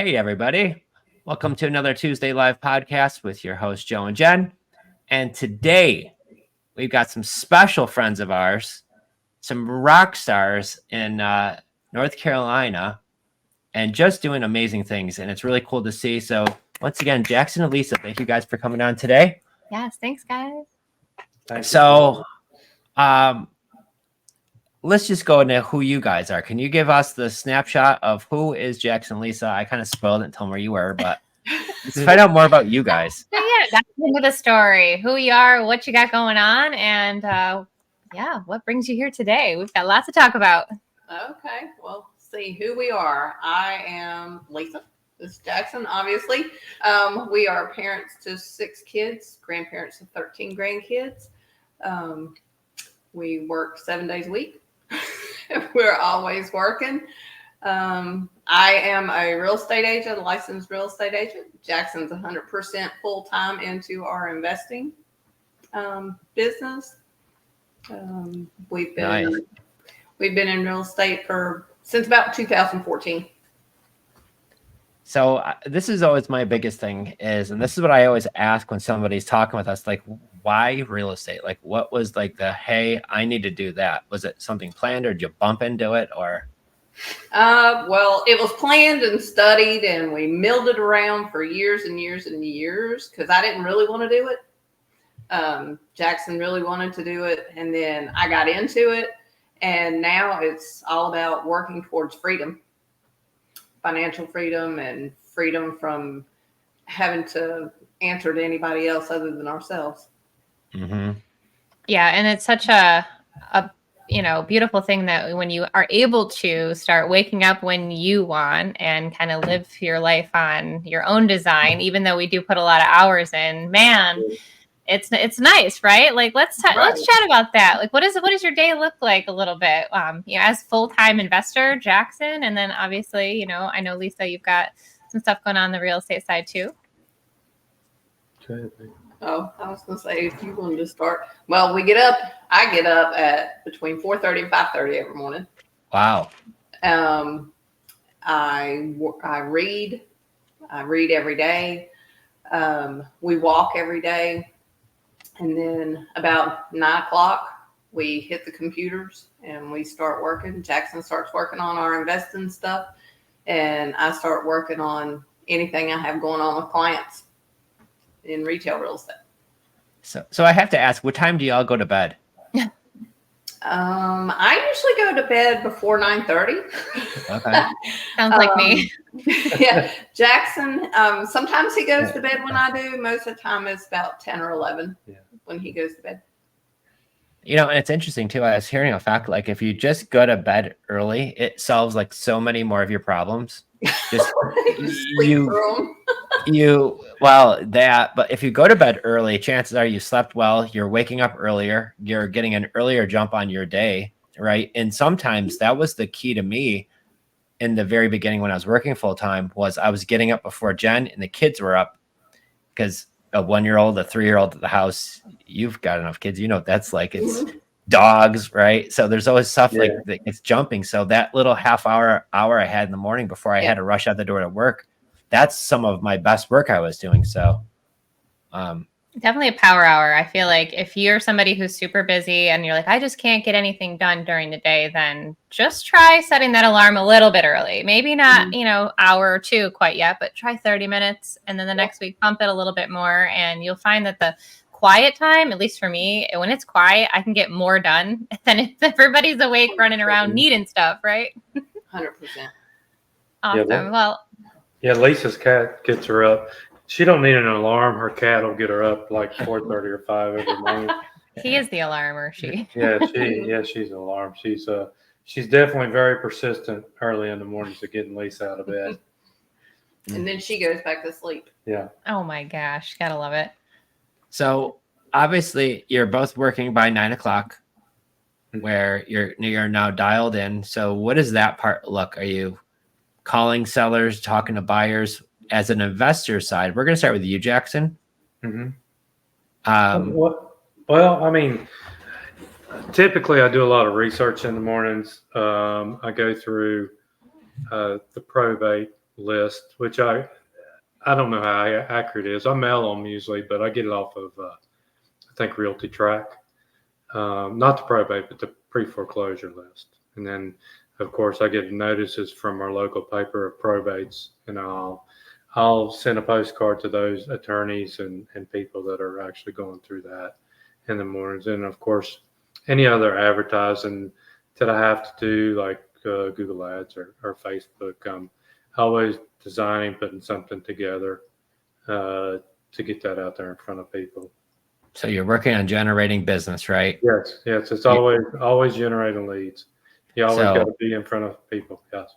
Hey, everybody. Welcome to another Tuesday Live podcast with your hosts, Joe and Jen. And today we've got some special friends of ours, some rock stars in North Carolina, and just doing amazing things. And it's really cool to see. So once again, Jackson and Lisa, thank you guys for coming on today. Yes, thanks, guys. Let's just go into who you guys are. Can you give us the snapshot of who is Jackson and Lisa? I kind of spoiled it and told them where you were, but let's find out more about you guys. Yeah, that's into the story. Who you are, what you got going on, and what brings you here today? We've got lots to talk about. Okay, well, see who we are. I am Lisa. This is Jackson, obviously. We are parents to 6 kids, grandparents to 13 grandkids. We work 7 days a week. We're always working. I am a real estate agent, a licensed real estate agent. Jackson's 100% full-time into our investing business. We've been in real estate since about 2014. So this is always my biggest thing and this is what I always ask when somebody's talking with us, like, why real estate? Like, what was like hey, I need to do that? Was it something planned, or did you bump into it, or? Well, it was planned and studied, and we milled it around for years and years and years because I didn't really want to do it. Jackson really wanted to do it, and then I got into it, and now it's all about working towards freedom, financial freedom, and freedom from having to answer to anybody else other than ourselves. Mm-hmm. Yeah, and it's such a beautiful thing that when you are able to start waking up when you want and kind of live your life on your own design, even though we do put a lot of hours in, man, it's nice, right? Like let's chat about that. Like what does your day look like a little bit? As full-time investor, Jackson, and then obviously, I know Lisa, you've got some stuff going on the real estate side too. Oh, I was going to say, if you wanted to start. Well, I get up at between 4:30 and 5:30 every morning. Wow. I read every day. We walk every day. And then about 9 o'clock, we hit the computers and we start working. Jackson starts working on our investing stuff. And I start working on anything I have going on with clients in retail real estate. So I have to ask, what time do y'all go to bed? I usually go to bed before 9:30. Okay. Sounds like me. Yeah. Jackson, sometimes he goes to bed when I do. Most of the time it's about 10 or 11 when he goes to bed. And it's interesting too. I was hearing a fact, like if you just go to bed early, it solves like so many more of your problems. Just but if you go to bed early, chances are you slept well, you're waking up earlier, you're getting an earlier jump on your day, right? And sometimes that was the key to me in the very beginning when I was working full time, was I was getting up before Jen and the kids were up, because a 1-year-old, a 3-year-old at the house, you've got enough kids, that's like, it's dogs, right? So there's always stuff like that, it's jumping. So that little half hour I had in the morning before I had to rush out the door to work, that's some of my best work I was doing. So definitely a power hour. I feel like if you're somebody who's super busy and you're like, I just can't get anything done during the day, then just try setting that alarm a little bit early. Maybe not, hour or two quite yet, but try 30 minutes. And then the next week, bump it a little bit more. And you'll find that the quiet time, at least for me, when it's quiet, I can get more done than if everybody's awake running around needing stuff, right? 100%. Awesome. Lisa's cat gets her up. She don't need an alarm. Her cat will get her up like 4:30 or 5 every morning. He is the alarm, or she? She's an alarm. She's definitely very persistent early in the mornings of getting Lisa out of bed. And then she goes back to sleep. Yeah. Oh my gosh, gotta love it. So obviously you're both working by 9 o'clock, where you're now dialed in. So what does that part look? Are you calling sellers, talking to buyers? As an investor side, we're going to start with you, Jackson. Mm-hmm. Typically I do a lot of research in the mornings. I go through the probate list, which I don't know how accurate it is. I mail them usually, but I get it off of I think Realty Track, not the probate, but the pre-foreclosure list. And then, of course, I get notices from our local paper of probates, and I'll send a postcard to those attorneys and people that are actually going through that in the mornings. And of course, any other advertising that I have to do, like Google Ads or Facebook, I'm always designing, putting something together to get that out there in front of people. So you're working on generating business, right? Yes. It's always generating leads. You always got to be in front of people. Yes.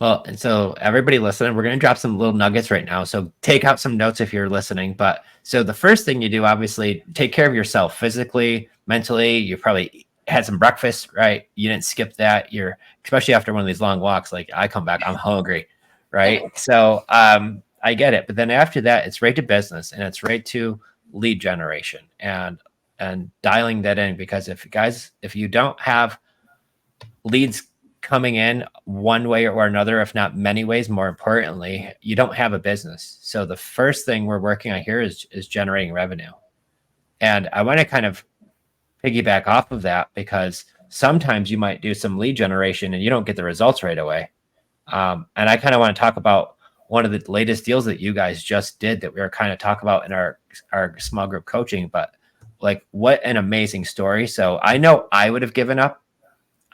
Well, and so everybody listening, we're going to drop some little nuggets right now. So take out some notes if you're listening. But so the first thing you do, obviously, take care of yourself physically, mentally. You probably had some breakfast, right? You didn't skip that. You're, especially after one of these long walks, like I come back, I'm hungry, right? So I get it. But then after that, it's right to business, and it's right to lead generation and dialing that in, because if you don't have leads coming in one way or another, if not many ways, more importantly, you don't have a business. So the first thing we're working on here is generating revenue. And I want to kind of piggyback off of that, because sometimes you might do some lead generation and you don't get the results right away. And I kind of want to talk about one of the latest deals that you guys just did that we were kind of talking about in our small group coaching, but like, what an amazing story. So I know I would have given up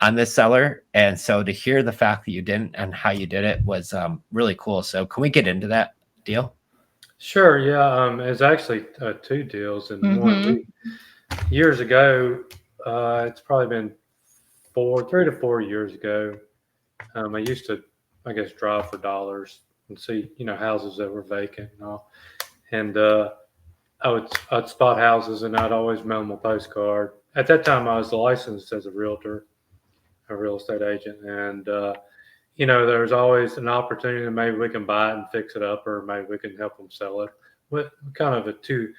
on this seller. And so to hear the fact that you didn't and how you did it was really cool. So can we get into that deal? Sure. Yeah. It's actually 2 deals, and one years ago, it's probably been 3 to 4 years ago. I used to, I guess, drive for dollars and see, houses that were vacant and all. And I'd spot houses, and I'd always mail them a postcard. At that time, I was licensed as a realtor, a real estate agent. And, there was always an opportunity that maybe we can buy it and fix it up, or maybe we can help them sell it. With kind of a two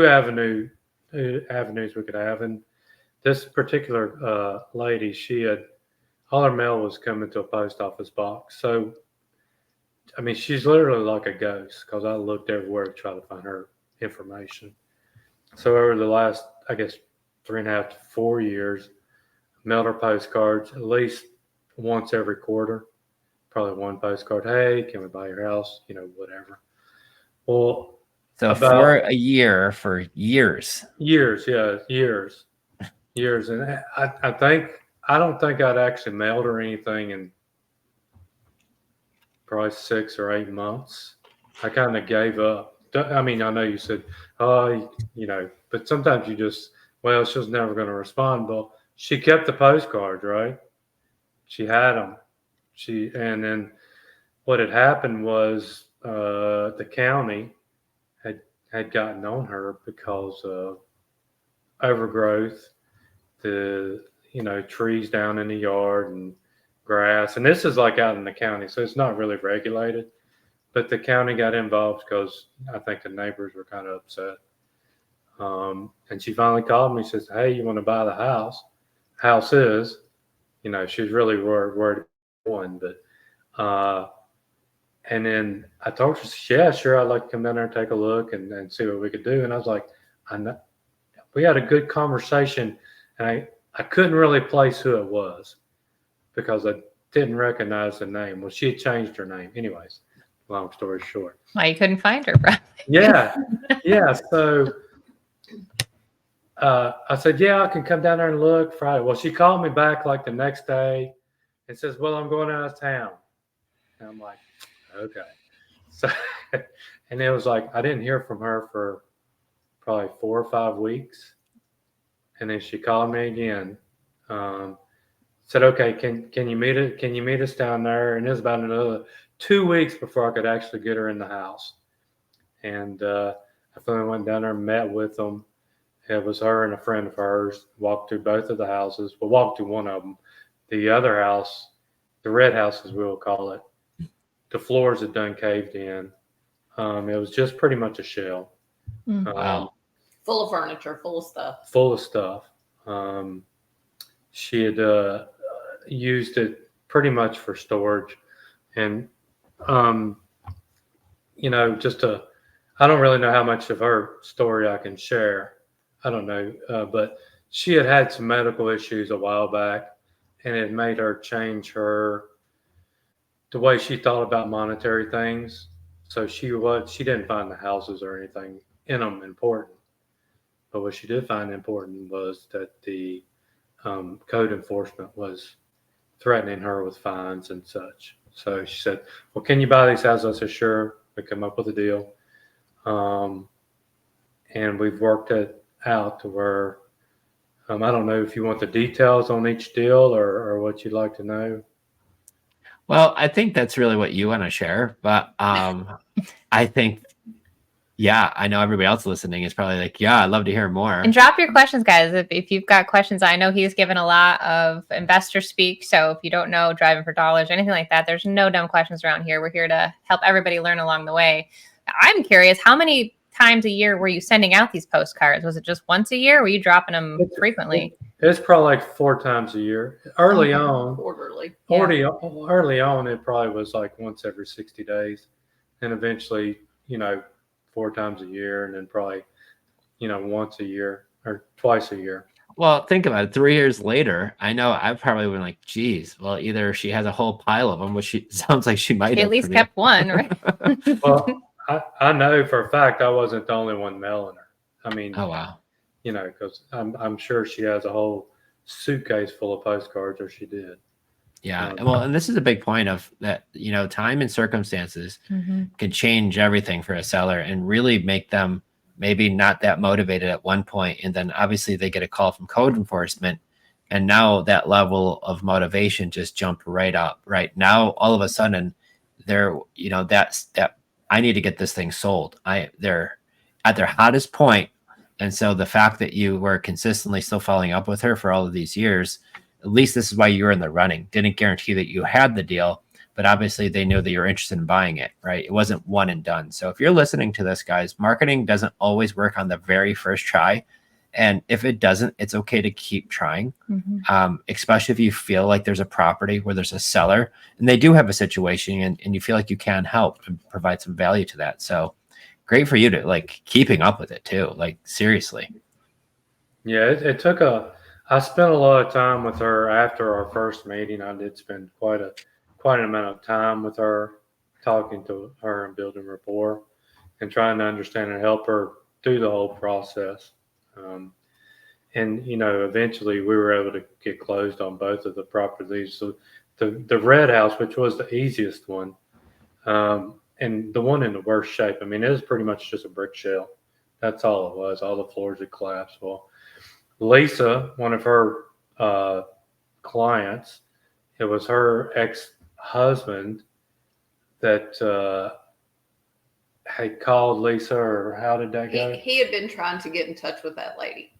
avenues we could have. And this particular lady, she had, all her mail was coming to a post office box. So, I mean, she's literally like a ghost, because I looked everywhere to try to find her information. So over the last, I guess, 3.5 to 4 years, mailed her postcards at least once every quarter, probably one postcard. Hey, can we buy your house? Whatever. Well, so for a year, for years. Yeah, years. And I don't think I'd actually mailed her anything in probably 6 or 8 months. I kind of gave up. I mean, I know you said, but sometimes you just, she was never going to respond. Well, she kept the postcards, right? She had them. And then what had happened was the county had gotten on her because of overgrowth, the trees down in the yard and grass. And this is like out in the county, so it's not really regulated. But the county got involved because I think the neighbors were kind of upset. And she finally called me. She says, "Hey, you want to buy the house?" House is, she's really worried one. But and then I told her, "Yeah, sure, I'd like to come down there and take a look and see what we could do." And I was like, we had a good conversation, and I couldn't really place who it was because I didn't recognize the name. Well, she had changed her name. Anyways, long story short. Well, you couldn't find her, probably. Yeah. So I said, "Yeah, I can come down there and look Friday." Well, she called me back like the next day and says, "Well, I'm going out of town." And I'm like, okay. So, and it was like, I didn't hear from her for probably 4 or 5 weeks. And then she called me again. Said, "Okay, can you meet us down there?" And it was about another 2 weeks before I could actually get her in the house. And I finally went down there and met with them. It was her and a friend of hers. Walked through both of the houses. We walked through one of them. The other house, the red house as we'll call it, the floors had done caved in. It was just pretty much a shell. Wow. Full of furniture, full of stuff. Full of stuff. She had used it pretty much for storage. And you know, I don't really know how much of her story I can share. I don't know, but she had some medical issues a while back, and it made her change the way she thought about monetary things. So she didn't find the houses or anything in them important, but what she did find important was that the code enforcement was threatening her with fines and such. So she said, "Well, can you buy these houses?" I said, "Sure." We come up with a deal, and we've worked it out to where I don't know if you want the details on each deal or what you'd like to know. Well, I think that's really what you want to share, but I think, yeah, I know everybody else listening is probably like, yeah, I'd love to hear more. And drop your questions, guys. If you've got questions, I know he's given a lot of investor speak. So if you don't know driving for dollars or anything like that, there's no dumb questions around here. We're here to help everybody learn along the way. I'm curious, how many times a year were you sending out these postcards? Was it just once a year? Were you dropping them frequently? It's probably like 4 times a year. Early on, Quarterly. early on, it probably was like once every 60 days, and eventually, 4 times a year, and then probably, once a year or twice a year. Well, think about it. 3 years later, I know I've probably been like, geez, well, either she has a whole pile of them, which sounds like she might She have at least kept one, right? Well, I know for a fact I wasn't the only one mailing her. I mean, Oh, wow. because I'm sure she has a whole suitcase full of postcards, or she did. Yeah. Well, and this is a big point of that, time and circumstances can change everything for a seller and really make them maybe not that motivated at one point. And then obviously they get a call from code enforcement. And now that level of motivation just jumped right up. Right now, all of a sudden, they're, that I need to get this thing sold. They're at their hottest point. And so the fact that you were consistently still following up with her for all of these years, at least this is why you were in the running. Didn't guarantee that you had the deal, but obviously they knew that you're interested in buying it, right? It wasn't one and done. So if you're listening to this, guys, marketing doesn't always work on the very first try. And if it doesn't, it's okay to keep trying, especially if you feel like there's a property where there's a seller and they do have a situation and you feel like you can help and provide some value to that. So great for you to like keeping up with it too. Like seriously. Yeah, it took I spent a lot of time with her after our first meeting. I did spend quite an amount of time with her, talking to her and building rapport and trying to understand and help her through the whole process. And eventually we were able to get closed on both of the properties. So the red house, which was the easiest one, and the one in the worst shape. I mean, it was pretty much just a brick shell. That's all it was. All the floors had collapsed. Well, Lisa, one of her clients, it was her ex-husband that had called Lisa, or how did that go? He had been trying to get in touch with that lady.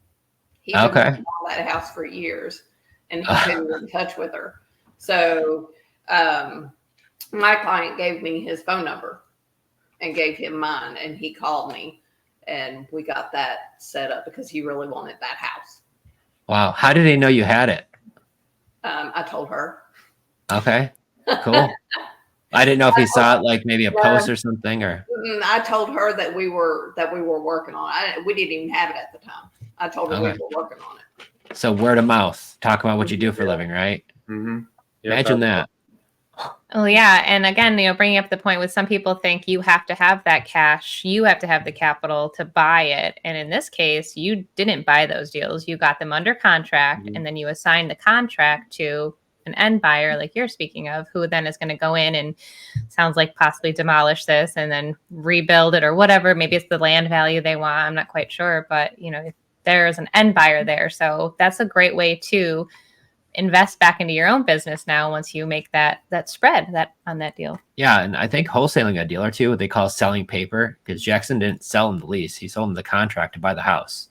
He had been in that house for years, and he couldn't get in touch with her. So my client gave me his phone number and gave him mine, and he called me, and we got that set up because he really wanted that house. Wow. How did he know you had it? I told her. Okay, cool. I didn't know if he saw it like maybe a post or something, or I told her that we were working on it. We didn't even have it at the time. I told her we were working on it. So word of mouth, talk about what you do for a living, right? Mm-hmm. Yeah, Imagine that. Oh yeah, and again, bringing up the point with some people think you have to have that cash, you have to have the capital to buy it, and in this case, you didn't buy those deals. You got them under contract, and then you assigned the contract to an end buyer, like you're speaking of, who then is going to go in and sounds like possibly demolish this and then rebuild it or whatever. Maybe it's the land value they want. I'm not quite sure, but if there's an end buyer there, so that's a great way to invest back into your own business now once you make that spread on that deal. Yeah, and I think wholesaling a deal or two, they call selling paper, because Jackson didn't sell him the lease. He sold him the contract to buy the house,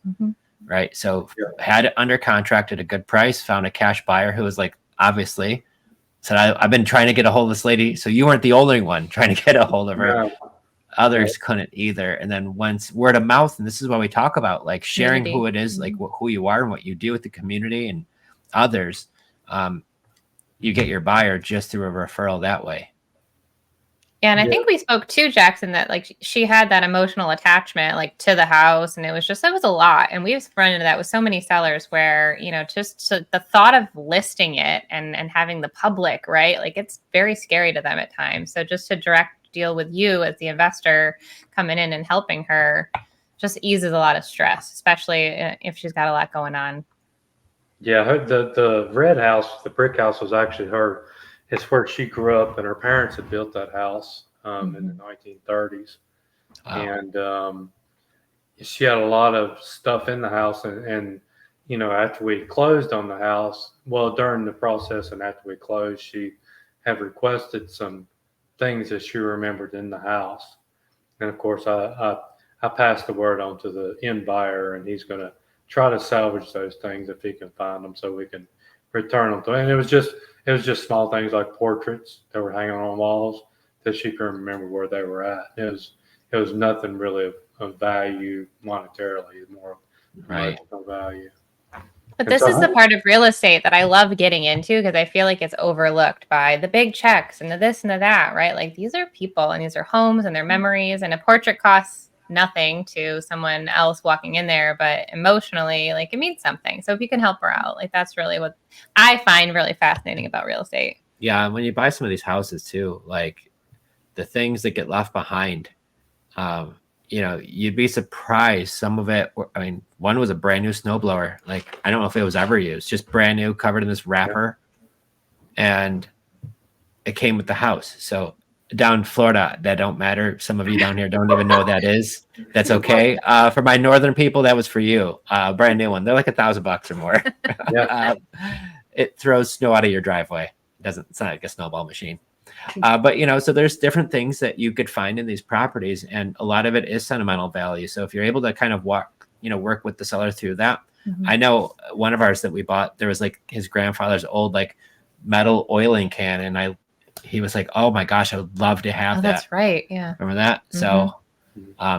right? So had it under contract at a good price, found a cash buyer who was like, obviously, said, I've been trying to get a hold of this lady. So you weren't the only one trying to get a hold of her. No. Others couldn't either. And then once word of mouth, and this is what we talk about, like sharing who it is, like who you are and what you do with the community and others, you get your buyer just through a referral that way. Yeah, and I Yeah. think we spoke to Jackson that like she had that emotional attachment like to the house, and it was a lot. And we've run into that with so many sellers where, just the thought of listing it and having the public, right? Like it's very scary to them at times. So just to direct deal with you as the investor coming in and helping her just eases a lot of stress, especially if she's got a lot going on. Yeah, the red house, the brick house, was actually her. It's where she grew up, and her parents had built that house in the 1930s. Wow. And she had a lot of stuff in the house. And after we closed on the house, well, during the process and after we closed, she had requested some things that she remembered in the house. And of course, I passed the word on to the end buyer, and he's going to try to salvage those things if he can find them, so we can return them to him. And it was just small things like portraits that were hanging on walls that she couldn't remember where they were at. It was nothing really of value monetarily, more Right. emotional value. But this is the part of real estate that I love getting into because I feel like it's overlooked by the big checks and the this and the that, right? Like these are people and these are homes and their memories, and a portrait costs nothing to someone else walking in there, but emotionally, like it means something. So if you can help her out, like that's really what I find really fascinating about real estate. Yeah, and when you buy some of these houses too, like the things that get left behind, you'd be surprised. Some of it, I mean, one was a brand new snowblower. Like I don't know if it was ever used, just brand new, covered in this wrapper, and it came with the house. So down in Florida, that don't matter. Some of you down here don't even know what that is. That's okay. For my northern people, that was for you. Brand new one. They're like $1,000 or more. Yeah. It throws snow out of your driveway. It's not like a snowball machine. But so there's different things that you could find in these properties, and a lot of it is sentimental value. So if you're able to kind of work with the seller through that. I know one of ours that we bought, there was like his grandfather's old like metal oiling can, and he was like, oh my gosh, I would love to have that. That's right. Yeah. Remember that? So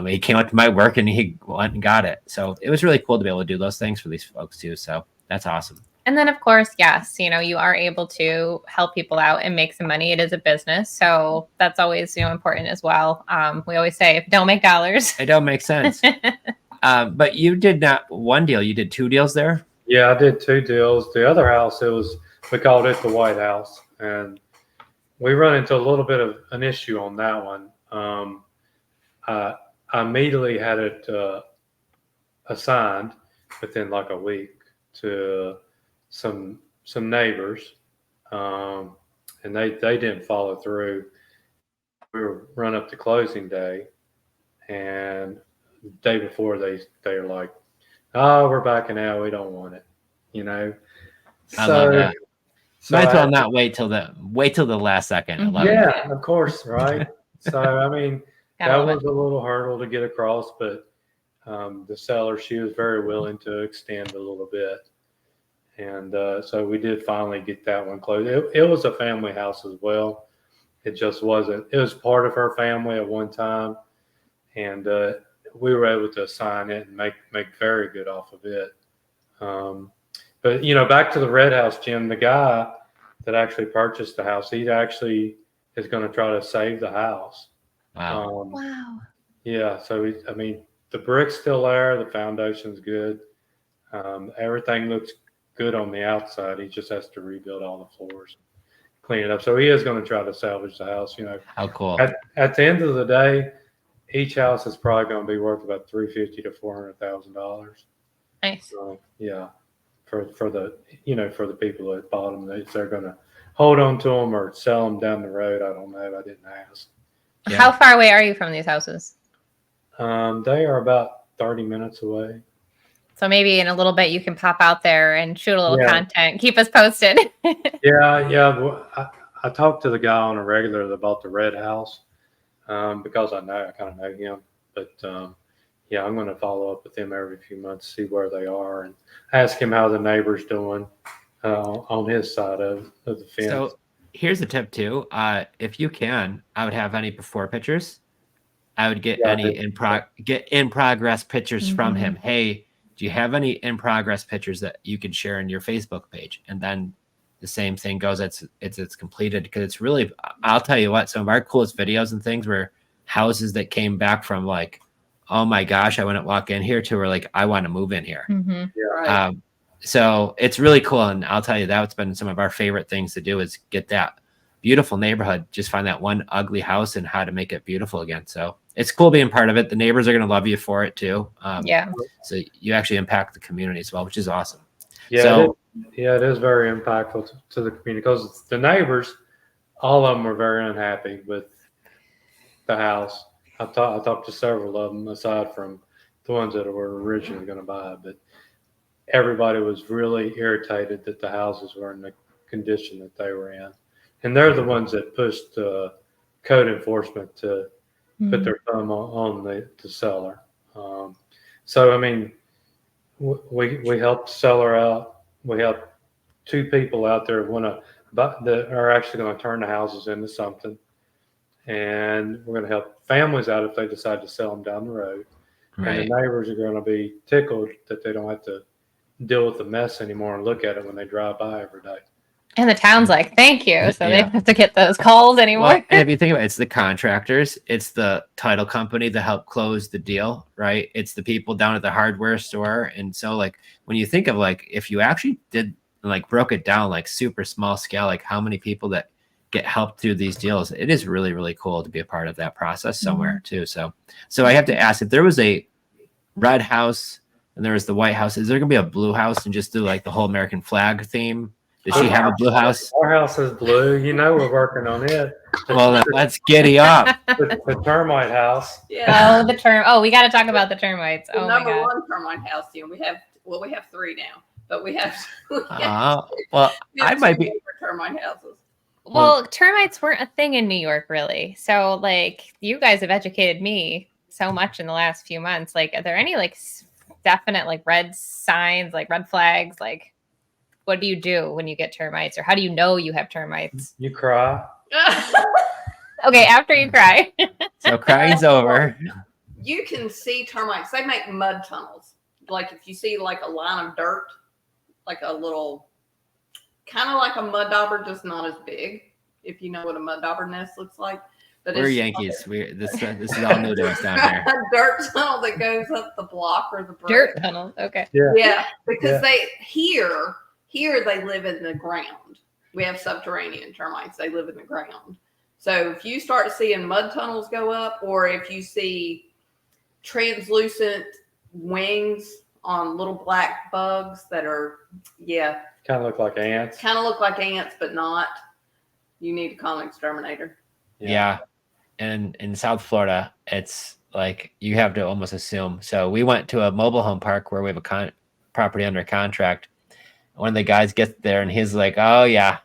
he came up to my work and he went and got it. So it was really cool to be able to do those things for these folks too. So that's awesome. And then of course, yes, you are able to help people out and make some money. It is a business. So that's always, important as well. We always say, if it don't make dollars, it don't make sense. But you did not one deal, you did two deals there? Yeah, I did two deals. The other house, we called it the White House. And we run into a little bit of an issue on that one. I immediately had it assigned within like a week to some neighbors, and they didn't follow through. We were run up to closing day, and the day before they were like, "Oh, we're backing out. We don't want it." I love that. Might as well not wait till the last second. Yeah, of course, right. So I mean, that was a little hurdle to get across, but the seller, she was very willing to extend a little bit, and so we did finally get that one closed. It was a family house as well. It just wasn't. It was part of her family at one time, and we were able to assign it and make very good off of it. But back to the red house, Jim, the guy that actually purchased the house, he actually is going to try to save the house. Wow. Wow. Yeah. So the brick's still there. The foundation's good. Everything looks good on the outside. He just has to rebuild all the floors, clean it up. So he is going to try to salvage the house. How cool. At the end of the day, each house is probably going to be worth about $350,000 to $400,000. Nice. So yeah. For the people that bought them, they're going to hold on to them or sell them down the road. I don't know. I didn't ask. Yeah. How far away are you from these houses? They are about 30 minutes away. So maybe in a little bit you can pop out there and shoot a little content. Keep us posted. Yeah. I talked to the guy on a regular that bought the red house because I kind of know him. But yeah, I'm going to follow up with him every few months, see where they are, and ask him how the neighbor's doing on his side of the fence. So here's a tip too. If you can, I would have any before pictures. I would get any in progress pictures from him. Hey, do you have any in progress pictures that you can share in your Facebook page? And then the same thing goes. It's completed, because it's really, I'll tell you what, some of our coolest videos and things were houses that came back from like, oh my gosh, I wouldn't walk in here, to where like, I want to move in here. Mm-hmm. Right. So it's really cool. And I'll tell you, that's been some of our favorite things to do, is get that beautiful neighborhood, just find that one ugly house and how to make it beautiful again. So it's cool being part of it. The neighbors are going to love you for it too. Yeah. So you actually impact the community as well, which is awesome. Yeah, So it is very impactful to the community, because the neighbors, all of them were very unhappy with the house. I talked to several of them, aside from the ones that were originally going to buy it, but everybody was really irritated that the houses were in the condition that they were in. And they're the ones that pushed code enforcement to put their thumb on the seller. So, I mean, we helped the seller out. We helped 2 people out there that are actually going to turn the houses into something. And we're going to help families out if they decide to sell them down the road. right. And the neighbors are going to be tickled that they don't have to deal with the mess anymore and look at it when they drive by every day. And the town's like, thank you. So they Yeah. don't have to get those calls anymore. Well, and if you think about it, it's the contractors, it's the title company that help close the deal, right? It's the people down at the hardware store. And so like, when you think of like, if you actually did like broke it down, like super small scale, like how many people that get helped through these deals, it is really, really cool to be a part of that process somewhere too. So I have to ask, if there was a red house and there was the white house, is there gonna be a blue house and just do like the whole American flag theme? Does she have a blue house? Our house is blue. You know, we're working on it. Well, then let's giddy up. The termite house. Yeah. We got to talk about the termites. The Oh my number God. 1 termite house, we have 3 now, but we have Well, we I have might 2 be. different termite houses. Well, termites weren't a thing in New York, really. So, like, you guys have educated me so much in the last few months. Like, are there any like definite like red signs, like red flags? Like, what do you do when you get termites, or how do you know you have termites? You cry. Okay, after you cry. So crying's over. You can see termites. They make mud tunnels. Like if you see like a line of dirt, like a little, kind of like a mud dauber, just not as big. If you know what a mud dauber nest looks like. But We're it's Yankees. This is all new to us down here. a dirt tunnel that goes up the block or the brick. Dirt tunnels. Okay. Yeah, because Yeah. they here they live in the ground. We have subterranean termites. They live in the ground. So if you start seeing mud tunnels go up, or if you see translucent wings on little black bugs that are, Kind of look like ants. kind of look like ants, but not, you need to call an exterminator. Yeah. And in South Florida, it's like you have to almost assume. So we went to a mobile home park where we have a property under contract. One of the guys gets there and he's like, "Oh yeah,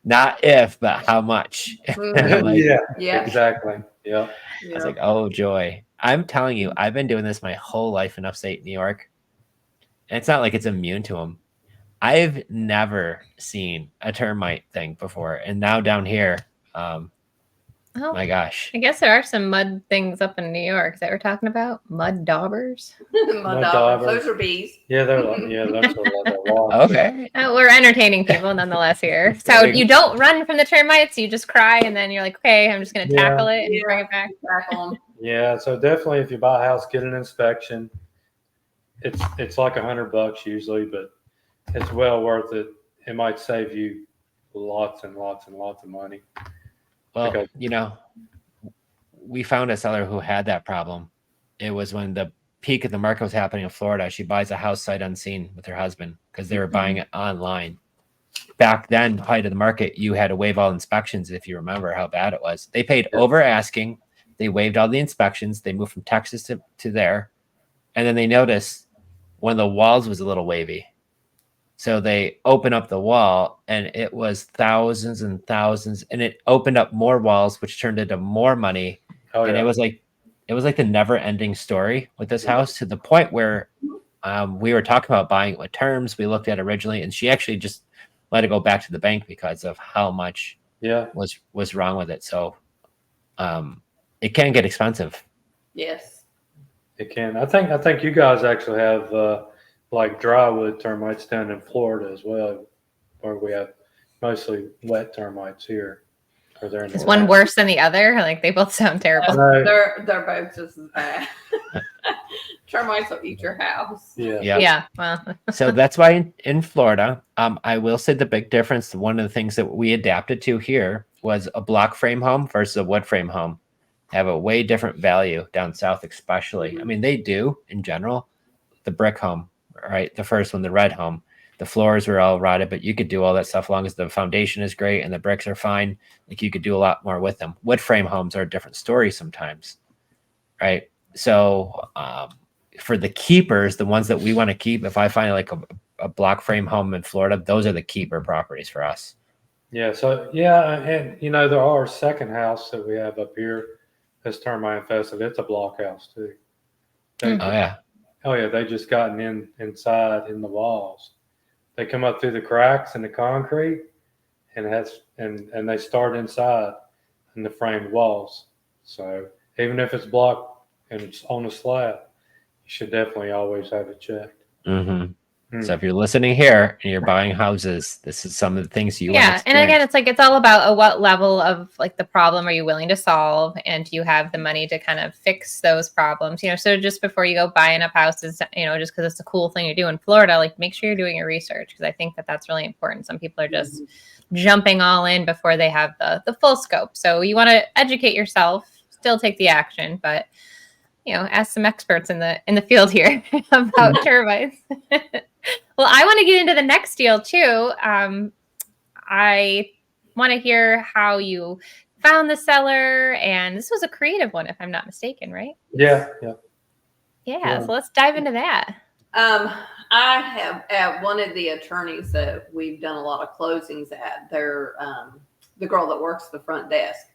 not if, but how much?" Mhm. Like, Yeah. Exactly. Yeah. I was like, "Oh joy!" I'm telling you, I've been doing this my whole life in upstate New York, and it's not like it's immune to them. I've never seen a termite thing before, and now down here, Oh, my gosh, I guess there are some mud things up in New York that we're talking about. Mud daubers. Mud daubers. Those are bees. Yeah, they're like, that's what they're like. okay. We're entertaining people nonetheless here. So you don't run from the termites. You just cry, and then you're like, okay, I'm just going to tackle it and bring it back. Tackle them. Yeah, so definitely if you buy a house, get an inspection. It's like $100 usually, but it's well worth it. It might save you lots and lots and lots of money. Well, Okay. We found a seller who had that problem. It was when the peak of the market was happening in Florida. She buys a house sight unseen with her husband because they were buying it online. Back then, height of the market, you had to waive all inspections if you remember how bad it was. They paid over asking. They waived all the inspections. They moved from Texas to there. And then they noticed one of the walls was a little wavy. So they opened up the wall and it was thousands and thousands, and it opened up more walls, which turned into more money. Oh, And yeah. it was like the never ending story with this house, to the point where we were talking about buying it with terms. We looked at it originally, and she actually just let it go back to the bank because of how much was wrong with it. So it can get expensive. Yes. It can. I think you guys actually have like drywood termites down in Florida as well. where we have mostly wet termites here. Or they're in Is the one lab. worse than the other? Like they both sound terrible. Right. They're both just as bad. Termites will eat your house. Yeah. Yeah. Well, So that's why in Florida, I will say the big difference, one of the things that we adapted to here was a block frame home versus a wood frame home have a way different value down south, especially. I mean, they do in general. The brick home, right? The first one, the red home, the floors were all rotted, but you could do all that stuff as long as the foundation is great and the bricks are fine. Like you could do a lot more with them. Wood frame homes are a different story sometimes, right? So for the keepers, the ones that we want to keep, if I find like a block frame home in Florida, those are the keeper properties for us. Yeah. So yeah, and there our second house that we have up here that's termite infested. It's a block house too. They- Oh yeah. Oh yeah, they just gotten inside in the walls. They come up through the cracks in the concrete, and they start inside in the framed walls. So even if it's blocked and it's on a slab, you should definitely always have it checked. Mm-hmm. Hmm. So if you're listening here and you're buying houses, this is some of the things you want to yeah. And again, it's like it's all about what level of like the problem are you willing to solve, and do you have the money to kind of fix those problems? So just before you go buying up houses, just because it's a cool thing to do in Florida, like make sure you're doing your research, because I think that's really important. Some people are just jumping all in before they have the full scope. So you want to educate yourself, still take the action, but ask some experts in the field here about termites. Well, I want to get into the next deal too. I want to hear how you found the seller, and this was a creative one, if I'm not mistaken, right? Yeah. Yeah. So let's dive into that. I have at one of the attorneys that we've done a lot of closings at. They're the girl that works the front desk.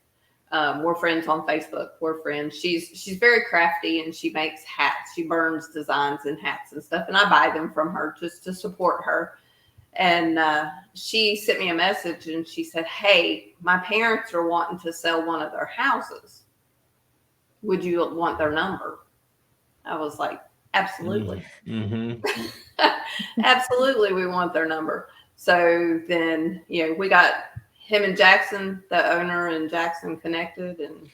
We're friends on Facebook. We're friends. She's very crafty, and she makes hats. She burns designs and hats and stuff, and I buy them from her just to support her. And she sent me a message, and she said, "Hey, my parents are wanting to sell one of their houses. Would you want their number?" I was like, "Absolutely." Mm-hmm. Absolutely, we want their number. So then, we got him and Jackson, the owner, and Jackson connected, and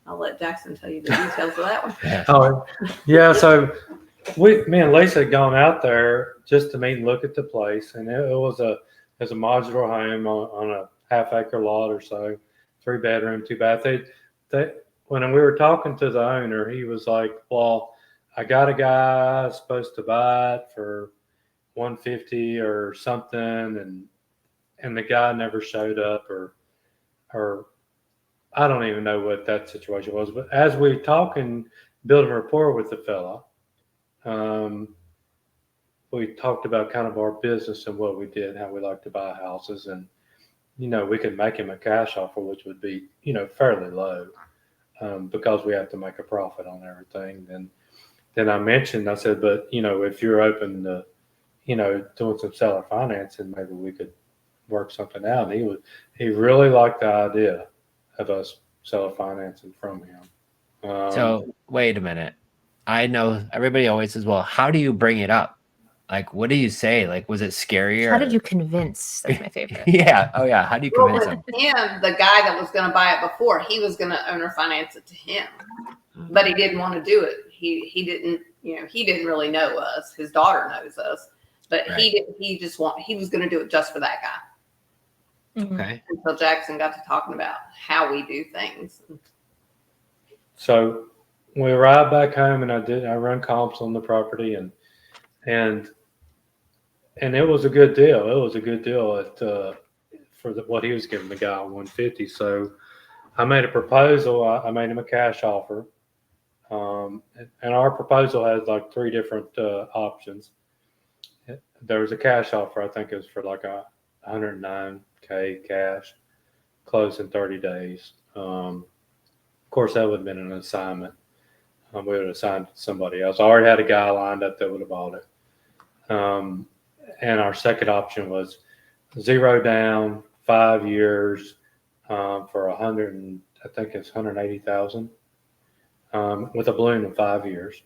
I'll let Jackson tell you the details of that one. Oh, yeah. So me and Lisa had gone out there just to meet and look at the place, and it was a modular home on a half-acre lot or so, 3-bedroom, 2-bath. When we were talking to the owner, he was like, "Well, I got a guy supposed to buy it for $150 or something, and the guy never showed up, or I don't even know what that situation was." But as we talking, building rapport with the fella, we talked about kind of our business and what we did, how we like to buy houses, and we could make him a cash offer, which would be fairly low, because we have to make a profit on everything. Then I said, but if you're open to doing some seller financing, maybe we could work something out. And he really liked the idea of us seller financing from him. So wait a minute. I know everybody always says, well, how do you bring it up? Like, what do you say? Like, was it scary? How did you convince? That's my favorite. Yeah. Oh yeah. How do you convince him? Him, the guy that was going to buy it before, he was going to owner finance it to him, but he didn't want to do it. He didn't, he didn't really know us. His daughter knows us, but Right. he was going to do it just for that guy. Okay. Until Jackson got to talking about how we do things. So we arrived back home, and I run comps on the property, and it was a good deal. It was a good deal for what he was giving the guy $150. So I made a proposal. I made him a cash offer, and our proposal has like 3 different options. There was a cash offer. I think it was for like $109K cash, closed in 30 days. Of course, that would have been an assignment. We would have assigned it to somebody else. I already had a guy lined up that would have bought it. And our second option was 0 down, 5 years, for I think it's $180,000, with a balloon in 5 years,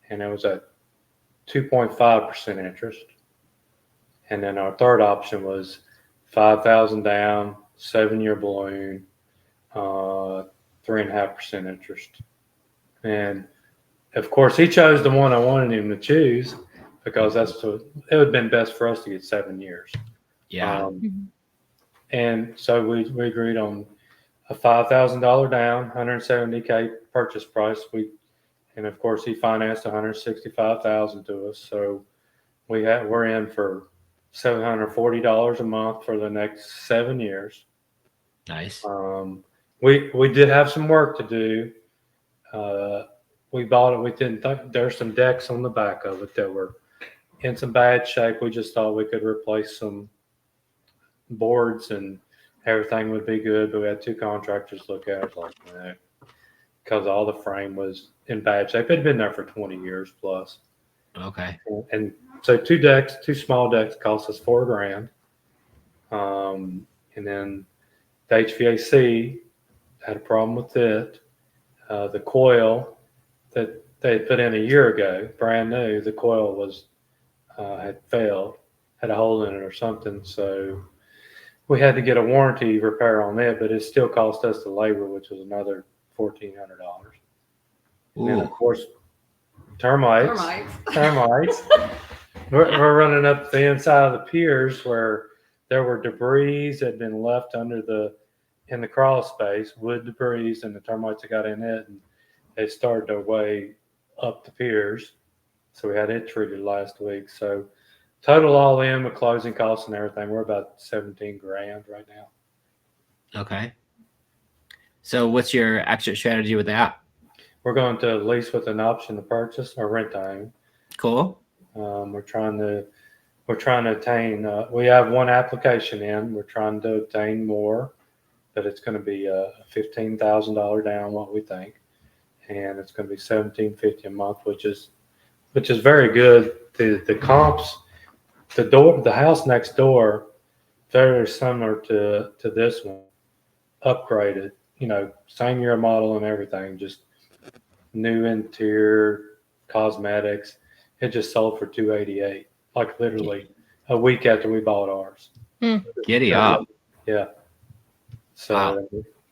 and it was at 2.5% interest. And then our third option was 5,000 down, 7-year balloon, 3.5% interest. And of course, he chose the one I wanted him to choose because it would have been best for us to get 7 years. Yeah. And so we agreed on a $5,000 down, $170K purchase price. And of course, he financed $165,000 to us. So we're in for $740 a month for the next 7 years. Nice. We did have some work to do. We bought it. We didn't think there's some decks on the back of it that were in some bad shape. We just thought we could replace some boards and everything would be good. But we had 2 contractors look at it, like, no, because all the frame was in bad shape. It had been there for 20 years plus. Okay. And so 2 small decks cost us $4,000. And then the HVAC had a problem with it. The coil that they put in a year ago, brand new, the coil was had failed, had a hole in it or something. So we had to get a warranty repair on it, but it still cost us the labor, which was another $1,400. And then, of course, termites. We're running up the inside of the piers where there were debris that had been left in the crawl space, wood debris, and the termites that got in it, and they started their way up the piers. So we had it treated last week. So total all in with closing costs and everything, we're about $17,000 right now. Okay. So what's your exit strategy with that? We're going to lease with an option to purchase or rent to own. Cool. We're trying to attain. We have 1 application in. We're trying to obtain more, but it's going to be a $15,000 down, what we think, and it's going to be $1,750 a month, which is very good. The comps, the house next door, very similar to this one, upgraded. Same year model and everything, just new interior, cosmetics. It just sold for $288, like literally a week after we bought ours. Giddy up. Yeah. So wow.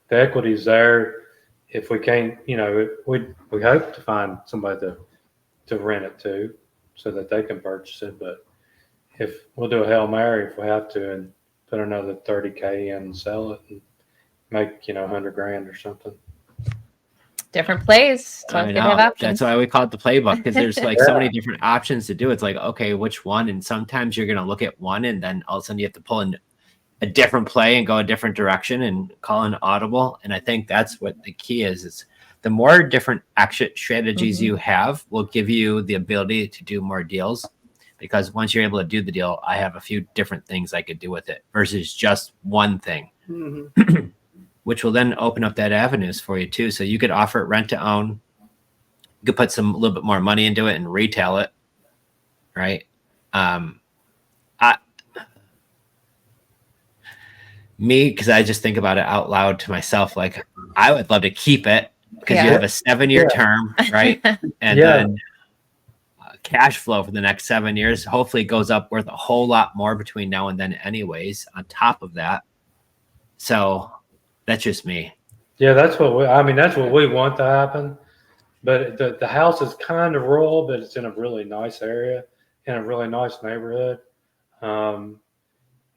The equity's there. If we can't, we hope to find somebody to rent it to so that they can purchase it. But if we'll do a Hail Mary if we have to and put another $30K in and sell it and make, $100,000 or something. Different plays. I know. That's why we call it the playbook, because there's like so many different options to do. It's like, okay, which one? And sometimes you're going to look at one and then all of a sudden you have to pull in a different play and go a different direction and call an audible. And I think that's what the key is the more different exit strategies you have will give you the ability to do more deals, because once you're able to do the deal, I have a few different things I could do with it versus just one thing. Which will then open up that avenues for you too. So you could offer it rent to own. You could put a little bit more money into it and retail it, right? Because I just think about it out loud to myself, like I would love to keep it because you have a 7-year term, right? And then cash flow for the next 7 years hopefully goes up worth a whole lot more between now and then anyways, on top of that. So that's just me. Yeah, that's what we want to happen. But the house is kind of rural, but it's in a really nice area, in a really nice neighborhood.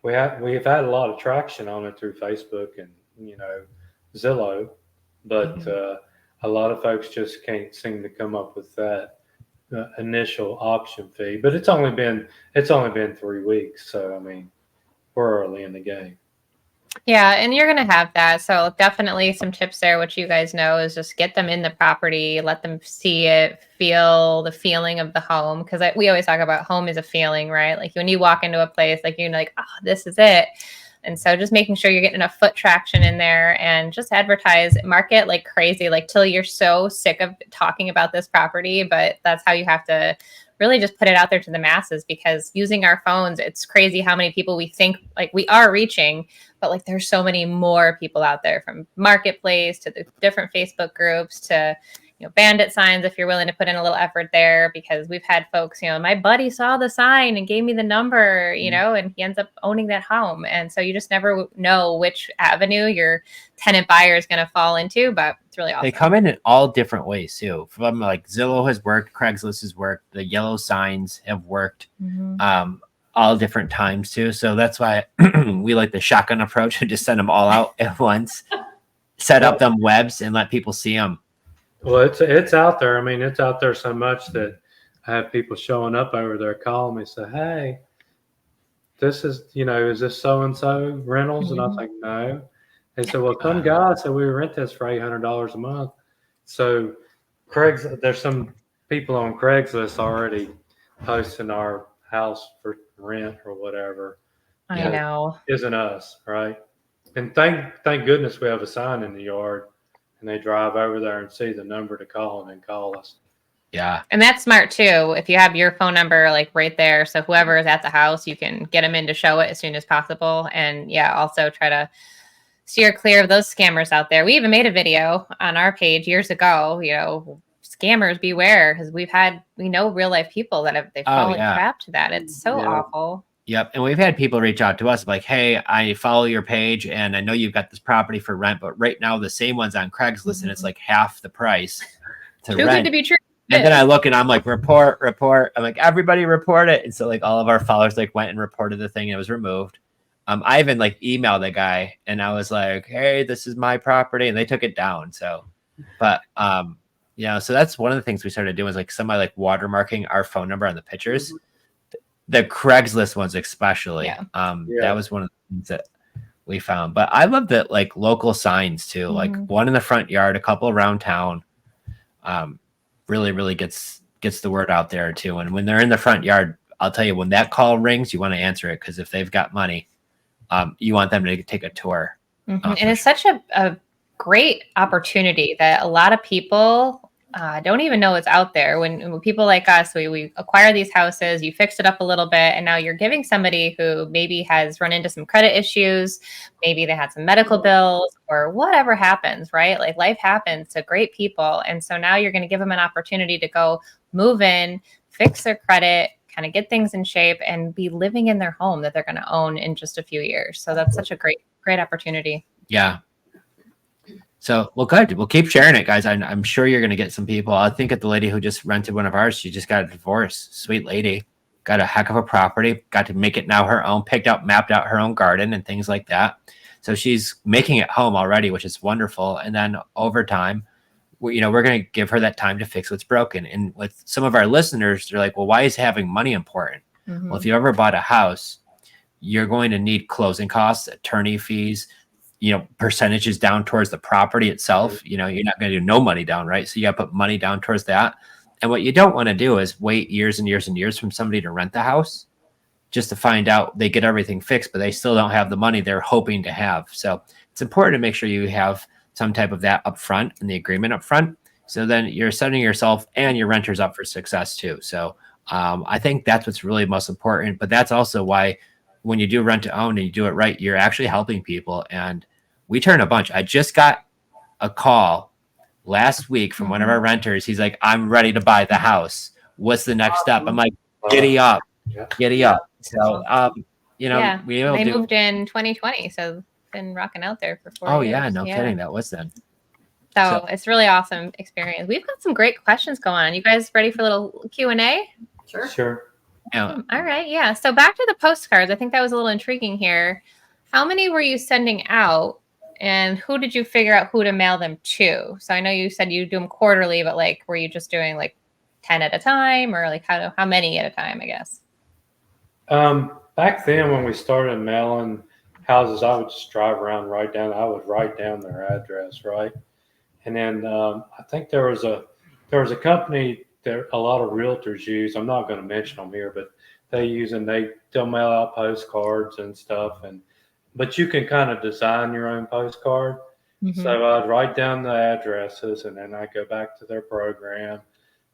We've had a lot of traction on it through Facebook and Zillow, but a lot of folks just can't seem to come up with that initial auction fee. But it's only been 3 weeks, so I mean, we're early in the game. Yeah, and you're going to have that. So definitely some tips there, which you guys know is just get them in the property, let them see it, feel the feeling of the home. Because we always talk about home is a feeling, right? Like when you walk into a place, like you're like, oh, this is it. And so just making sure you're getting enough foot traction in there and just advertise, market like crazy, like till you're so sick of talking about this property. But that's how you have to really just put it out there to the masses, because using our phones, it's crazy how many people we think like we are reaching, but like there's so many more people out there, from marketplace to the different Facebook groups to bandit signs if you're willing to put in a little effort there, because we've had folks, my buddy saw the sign and gave me the number, and he ends up owning that home. And so you just never know which avenue your tenant buyer is going to fall into, but it's really awesome. They come in all different ways too. From like Zillow has worked, Craigslist has worked, the yellow signs have worked. All different times too. So that's why we like the shotgun approach and just send them all out at once, set up them webs and let people see them. Well, it's out there. I mean, it's out there so much that I have people showing up over there calling me, say, hey, this is, is this so-and-so rentals? And I was like, no. They said, well, some guy said we rent this for $800 a month. So there's some people on Craigslist already posting our house for rent or whatever. I know. Isn't us, right? And thank goodness we have a sign in the yard, and they drive over there and see the number to call and then call us. Yeah. And that's smart too. If you have your phone number like right there, so whoever is at the house, you can get them in to show it as soon as possible. And also try to steer clear of those scammers out there. We even made a video on our page years ago, scammers beware, because we know real life people that they've fallen trapped to that. It's so awful. Yep. And we've had people reach out to us like, hey, I follow your page and I know you've got this property for rent, but right now the same one's on Craigslist and it's like half the price to rent. Too good to be true. And then I look and I'm like, report. I'm like, everybody report it. And so like all of our followers like went and reported the thing and it was removed. I even like emailed the guy and I was like, hey, this is my property. And they took it down. So, but, so that's one of the things we started doing is like somebody like watermarking our phone number on the pictures. The Craigslist ones, especially. That was one of the things that we found. But I love that like local signs too, like one in the front yard, a couple around town. Really, really gets the word out there too. And when they're in the front yard, I'll tell you, when that call rings, you want to answer it because if they've got money, you want them to take a tour. And it's such a great opportunity that a lot of people don't even know it's out there. When people like us, we acquire these houses, you fix it up a little bit, and now you're giving somebody who maybe has run into some credit issues, maybe they had some medical bills or whatever happens, right? Like life happens to great people. And so now you're going to give them an opportunity to go move in, fix their credit, kind of get things in shape and be living in their home that they're going to own in just a few years. So that's such a great opportunity. Yeah. So, well, good. We'll keep sharing it, guys. I'm sure you're going to get some people. I think at the lady who just rented one of ours, she just got a divorce. Sweet lady. Got a heck of a property. Got to make it now her own. Mapped out her own garden and things like that. So she's making it home already, which is wonderful. And then over time, we're going to give her that time to fix what's broken. And with some of our listeners, they're like, well, why is having money important? Well, if you ever bought a house, you're going to need closing costs, attorney fees, percentages down towards the property itself. You're not going to do no money down, right? So you got to put money down towards that. And what you don't want to do is wait years and years and years from somebody to rent the house just to find out they get everything fixed, but they still don't have the money they're hoping to have. So it's important to make sure you have some type of that up front in the agreement up front. So then you're setting yourself and your renters up for success too. So I think that's what's really most important, but that's also why when you do rent to own and you do it right, you're actually helping people. And we turn a bunch. I just got a call last week from one of our renters. He's like, I'm ready to buy the house. What's the next step? I'm like, giddy up. So, they moved in 2020. So been rocking out there for 4 years. Oh yeah. No kidding. That was then. So it's really awesome experience. We've got some great questions going on. You guys ready for a little Q&A? Sure. All right. Yeah. So back to the postcards. I think that was a little intriguing here. How many were you sending out and who did you figure out who to mail them to? So I know you said you do them quarterly, but like, were you just doing like 10 at a time or like how many at a time, I guess? Back then when we started mailing houses, I would just drive around, I would write down their address. Right. And then, I think there was a company that a lot of realtors use. I'm not going to mention them here, but they'll mail out postcards and stuff. But you can kind of design your own postcard. So I'd write down the addresses and then I'd go back to their program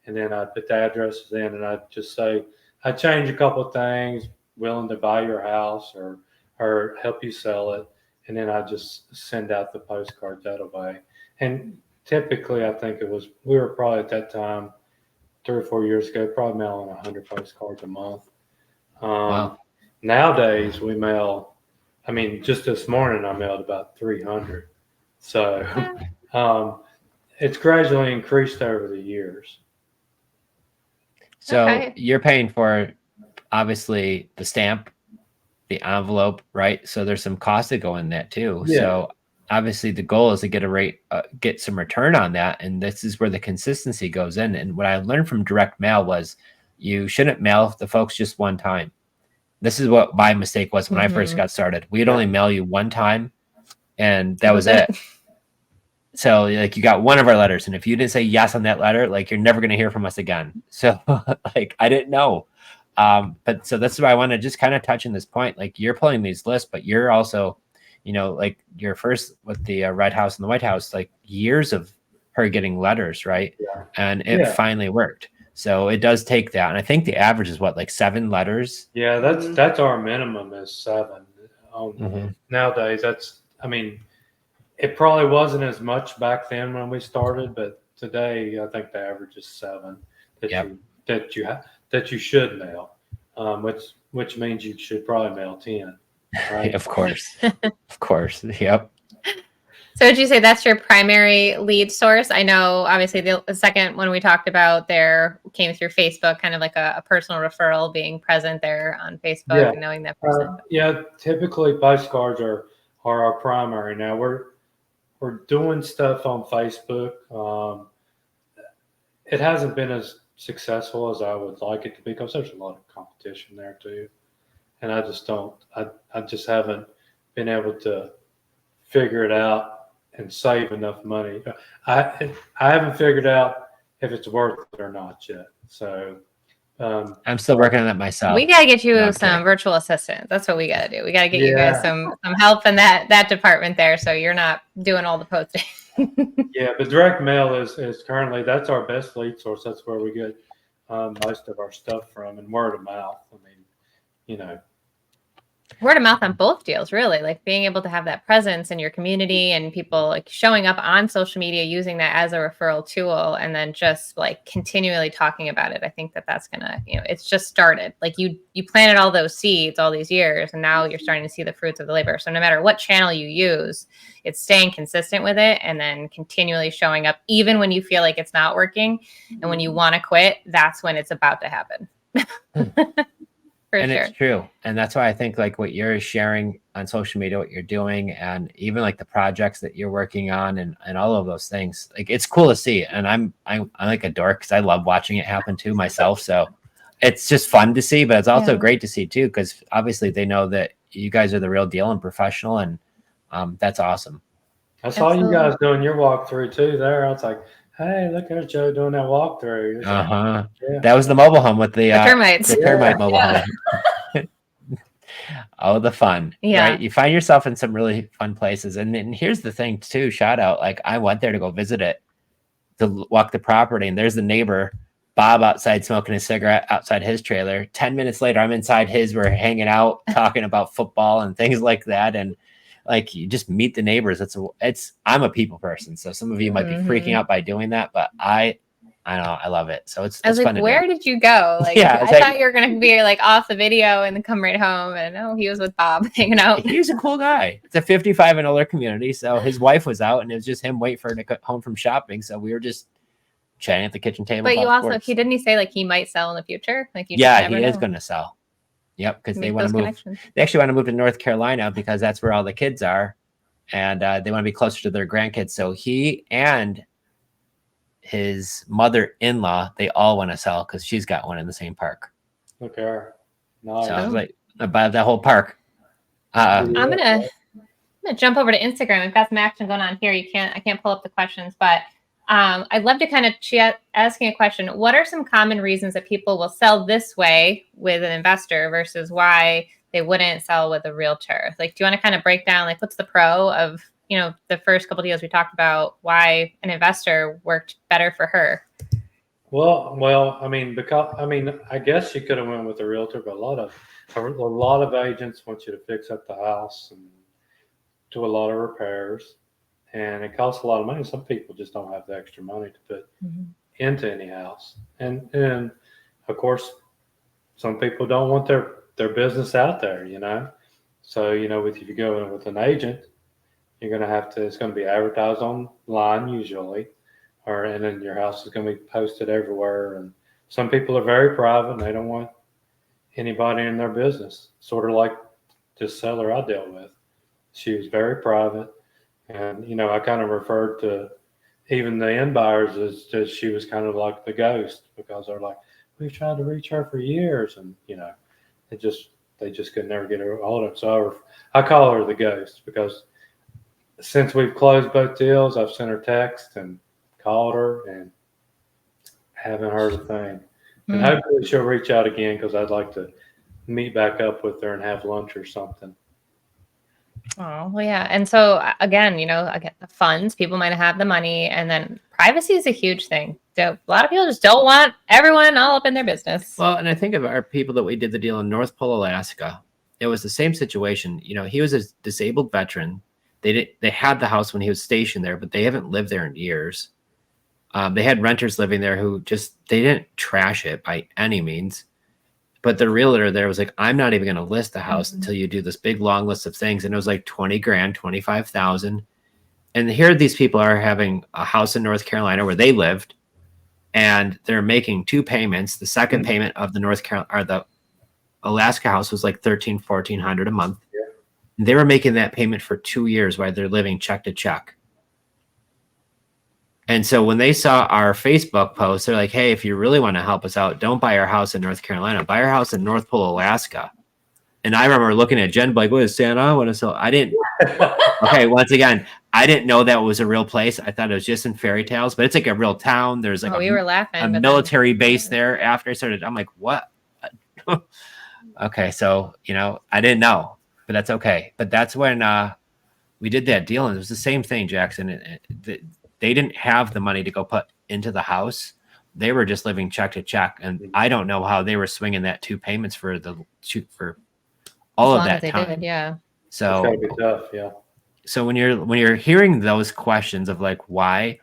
and then I'd put the addresses in and I'd just say, I change a couple of things, willing to buy your house or help you sell it. And then I just send out the postcards that way. And typically, I think we were probably at that time 3 or 4 years ago, probably mailing 100 postcards a month. Wow. Nowadays we mail, I mean, just this morning I mailed about 300. So it's gradually increased over the years. So Okay. you're paying for obviously the stamp, the envelope, right? So there's some costs that go in that too. Yeah. So obviously the goal is to get some return on that, and this is where the consistency goes in. And what I learned from direct mail was you shouldn't mail the folks just one time. This is what my mistake was when I first got started. We'd only mail you one time, and that was it. So like you got one of our letters, and if you didn't say yes on that letter, like you're never going to hear from us again. So like I didn't know. But so that's why I want to just kind of touch on this point. Like you're pulling these lists, but you're also, like your first with the Red House and the White House, like years of her getting letters, right? Yeah. And it finally worked. So it does take that. And I think the average is what, like 7 letters? Yeah, that's our minimum is 7. Nowadays, I mean, it probably wasn't as much back then when we started, but today I think the average is 7 that you should mail, which means you should probably mail 10. Right? Of course. Of course. Yep. So would you say that's your primary lead source? I know obviously the second one we talked about there came through Facebook, kind of like a personal referral, being present there on Facebook and knowing that person. Typically postcards are our primary. Now we're doing stuff on Facebook. It hasn't been as successful as I would like it to be because there's a lot of competition there too. And I just haven't been able to figure it out and save enough money. I haven't figured out if it's worth it or not yet. So I'm still working on that myself. We gotta get you some virtual assistants. That's what we gotta do. We gotta get you guys some help in that department there, so you're not doing all the posting. Yeah, but direct mail is currently, that's our best lead source. That's where we get most of our stuff from, and word of mouth. I mean, word of mouth on both deals, really, like being able to have that presence in your community and people like showing up on social media, using that as a referral tool, and then just like continually talking about it. I think that's gonna, it's just started. Like you planted all those seeds all these years, and now you're starting to see the fruits of the labor. So no matter what channel you use, it's staying consistent with it and then continually showing up, even when you feel like it's not working. And when you want to quit, that's when it's about to happen. It's true. And that's why I think like what you're sharing on social media, what you're doing, and even like the projects that you're working on and all of those things, like it's cool to see. And I'm like a dork because I love watching it happen too myself. So it's just fun to see, but it's also great to see too, because obviously they know that you guys are the real deal and professional, and that's awesome. I saw you guys doing your walkthrough too there. I was like, hey, look at Joe doing that walkthrough. That was the mobile home with the termites. The termite mobile home. Oh, the fun. Right? You find yourself in some really fun places. And here's the thing too, shout out. Like I went there to go visit it, to walk the property, and there's the neighbor, Bob, outside smoking a cigarette outside his trailer. 10 minutes later, I'm inside his, we're hanging out, talking about football and things like that. And like you just meet the neighbors. I'm a people person, so some of you might be freaking out by doing that, but I know I love it. So it's fun. Where did you go? Like I thought you were gonna be like off the video and then come right home, and he was with Bob hanging out. He's a cool guy. It's a 55 and older community, so his wife was out, and it was just him waiting for her to come home from shopping. So we were just chatting at the kitchen table. But you also, didn't he say like he might sell in the future? Like he is going to sell. Yep, because they want to move. They actually want to move to North Carolina because that's where all the kids are, and they want to be closer to their grandkids. So he and his mother-in-law, they all want to sell because she's got one in the same park. Okay, nice. So I was like, about that whole park. I'm gonna jump over to Instagram. We've got some action going on here. I can't pull up the questions, but I'd love to kind of asking a question. What are some common reasons that people will sell this way with an investor versus why they wouldn't sell with a realtor? Like, do you want to kind of break down, like, what's the pro of, the first couple of deals we talked about, why an investor worked better for her? Well, I guess you could have went with a realtor, but a lot of agents want you to fix up the house and do a lot of repairs. and it costs a lot of money. Some people just don't have the extra money to put into any house, and of course, some people don't want their business out there, So if you go in with an agent, you're going to have to. It's going to be advertised online usually, and then your house is going to be posted everywhere. And some people are very private, and they don't want anybody in their business. Sort of like this seller I dealt with. She was very private, and I kind of referred to even the end buyers as just she was kind of like the ghost, because they're like, we've tried to reach her for years, and they just could never get her a hold of her. So I call her the ghost, because since we've closed both deals, I've sent her text and called her and haven't heard a thing. And hopefully she'll reach out again, because I'd like to meet back up with her and have lunch or something. Oh, well, yeah. And so again, the funds, people might have the money, and then privacy is a huge thing. So a lot of people just don't want everyone all up in their business. Well, and I think of our people that we did the deal in North Pole, Alaska. It was the same situation. He was a disabled veteran. They had the house when he was stationed there, but they haven't lived there in years. They had renters living there who they didn't trash it by any means. But the realtor there was like, I'm not even going to list the house until you do this big long list of things. And it was like 20 grand, 25,000. And here these people are having a house in North Carolina where they lived, and they're making 2 payments. The second payment of the the Alaska house was like $1,400 a month. Yeah. And they were making that payment for 2 years while they're living check to check. And so when they saw our Facebook post, they're like, hey, if you really want to help us out, don't buy our house in North Carolina. Buy our house in North Pole, Alaska. And I remember looking at Jen like, what is Santa? I want to sell. I didn't. Okay, once again, I didn't know that was a real place. I thought it was just in fairy tales, but it's like a real town. There's like we were laughing, a military base there. After I started, I'm like, what? Okay, so, I didn't know, but that's okay. But that's when we did that deal, and it was the same thing, Jackson. They didn't have the money to go put into the house. They were just living check to check. And I don't know how they were swinging that 2 payments for all of that time. Did, yeah. So it's gotta be tough, yeah. So when you're hearing those questions of like why,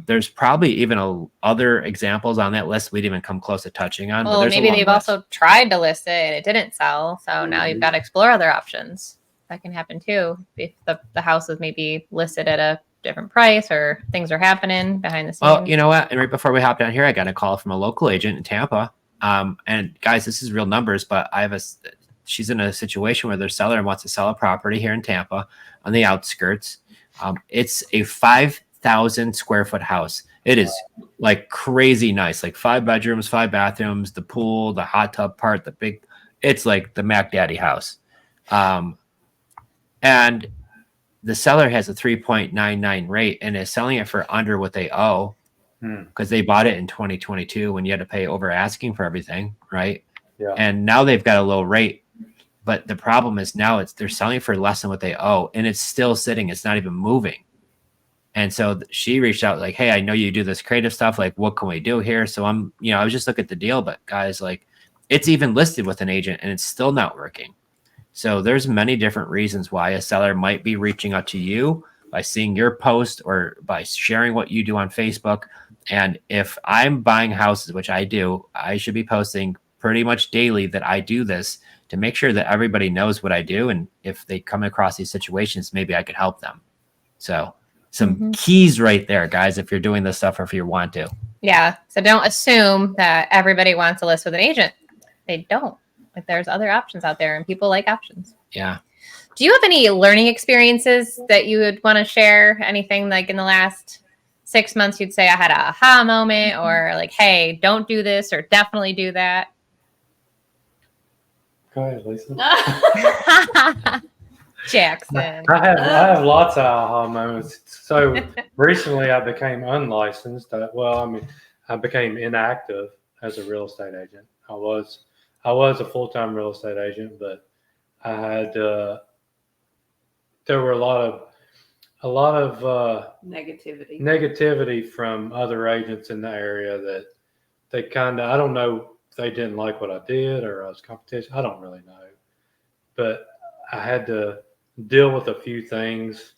there's probably even other examples on that list we didn't even come close to touching on. Well, maybe they've also tried to list it and it didn't sell. So now you've got to explore other options. That can happen too. If the house is maybe listed at a different price, or things are happening behind the scenes. Well, you know what? And right before we hop down here, I got a call from a local agent in Tampa. And guys, this is real numbers, but she's in a situation where their seller wants to sell a property here in Tampa on the outskirts. It's a 5,000 square foot house. It is like crazy nice, like 5 bedrooms, 5 bathrooms, the pool, the hot tub part, it's like the Mac Daddy house. And the seller has a 3.99 rate and is selling it for under what they owe, because they bought it in 2022 when you had to pay over asking for everything, right? Yeah. And now they've got a low rate, but the problem is now they're selling for less than what they owe, and it's still sitting. It's not even moving. And so she reached out like, hey, I know you do this creative stuff. Like, what can we do here? So I was just looking at the deal, but guys, like, it's even listed with an agent and it's still not working. So there's many different reasons why a seller might be reaching out to you by seeing your post or by sharing what you do on Facebook. And if I'm buying houses, which I do, I should be posting pretty much daily that I do this to make sure that everybody knows what I do. And if they come across these situations, maybe I could help them. So some keys right there, guys, if you're doing this stuff or if you want to. Yeah. So don't assume that everybody wants to list with an agent. They don't. Like, there's other options out there, and people like options. Yeah. Do you have any learning experiences that you would want to share? Anything like in the last 6 months you'd say I had a aha moment, or like, hey, don't do this or definitely do that? Go ahead, Lisa. Jackson. I have lots of aha moments. So recently I became unlicensed. I became inactive as a real estate agent. I was a full-time real estate agent, but I had there were a lot of negativity from other agents in the area that they kind of, I don't know if they didn't like what I did or I was competition. I don't really know, but I had to deal with a few things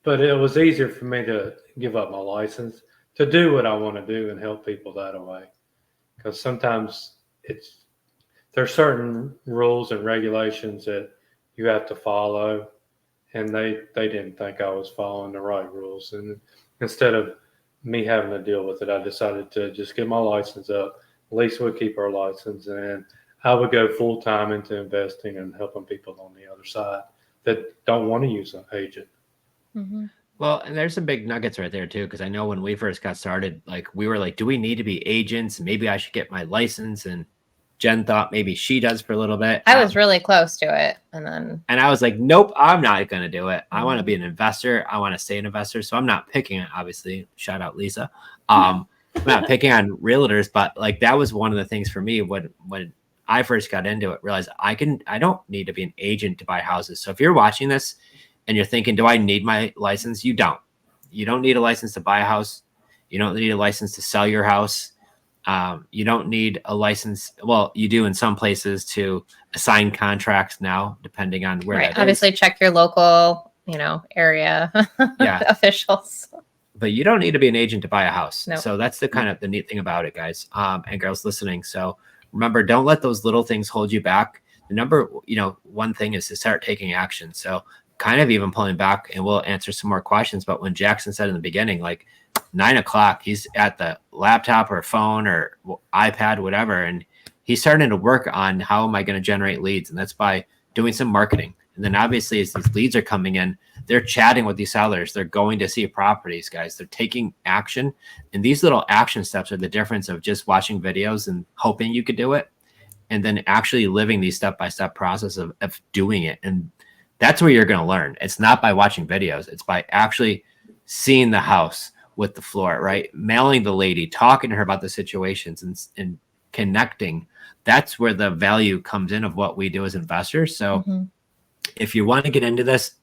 But it was easier for me to give up my license to do what I want to do and help people that way. Because sometimes there's certain rules and regulations that you have to follow, and they didn't think I was following the right rules. And instead of me having to deal with it, I decided to just get my license up. At least we'll keep our license, and I would go full time into investing and helping people on the other side that don't want to use an agent. Mm-hmm. Well, and there's some big nuggets right there too, because I know when we first got started, like we were like, do we need to be agents? Maybe I should get my license. And Jen thought maybe she does for a little bit. I was really close to it. And I was like, nope, I'm not going to do it. I want to be an investor. I want to stay an investor. So I'm not picking it, obviously. Shout out Lisa. I'm not picking on realtors, but like that was one of the things for me when I first got into it, realized I don't need to be an agent to buy houses. So if you're watching this and you're thinking, do I need my license? You don't. You don't need a license to buy a house. You don't need a license to sell your house. You don't need a license. Well, you do in some places to assign contracts now, depending on where that obviously is. Check your local, area officials. But you don't need to be an agent to buy a house. Nope. So that's the kind of the neat thing about it, guys, and girls listening. So remember, don't let those little things hold you back. The number, one thing is to start taking action. So kind of even pulling back, and we'll answer some more questions. But when Jackson said in the beginning, like 9 o'clock, he's at the laptop or phone or iPad, whatever. And he's starting to work on how am I going to generate leads? And that's by doing some marketing. And then obviously as these leads are coming in, they're chatting with these sellers. They're going to see properties, guys. They're taking action. And these little action steps are the difference of just watching videos and hoping you could do it, and then actually living these step-by-step process of doing it. And that's where you're going to learn. It's not by watching videos. It's by actually seeing the house with the floor, right? Mailing the lady, talking to her about the situations and connecting. That's where the value comes in of what we do as investors. So if you want to get into this,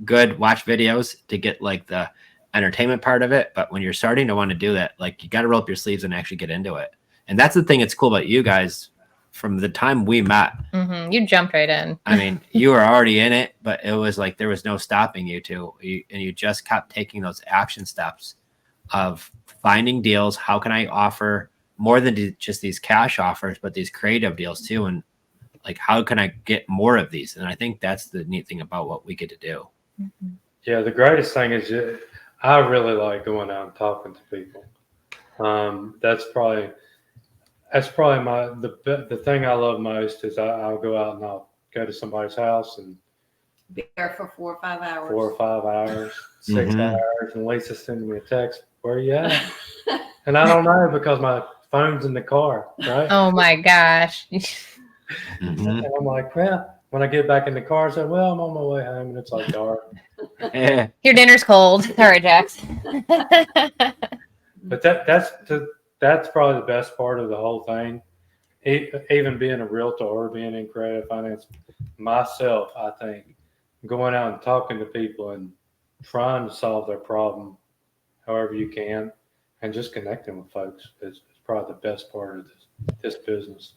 good, watch videos to get like the entertainment part of it. But when you're starting to want to do that, like you got to roll up your sleeves and actually get into it. And that's the thing that's cool about you guys. From the time we met, you jumped right in. I mean, you were already in it, but it was like there was no stopping you two. And you just kept taking those action steps of finding deals. How can I offer more than just these cash offers, but these creative deals too? And like, how can I get more of these? And I think that's the neat thing about what we get to do. Yeah, the greatest thing is I really like going out and talking to people. That's probably the thing I love most is I'll go out and I'll go to somebody's house and be there for 4 or 5 hours. 4 or 5 hours, 6 hours, and Lisa sending me a text, "Where are you at?" And I don't know because my phone's in the car, right? Oh my gosh. And I'm like, well, when I get back in the car, I said, well, I'm on my way home and it's like dark. Your dinner's cold. All right, Jax. But that's probably the best part of the whole thing. Even being a realtor or being in creative finance myself, I think going out and talking to people and trying to solve their problem however you can and just connecting with folks is probably the best part of this business.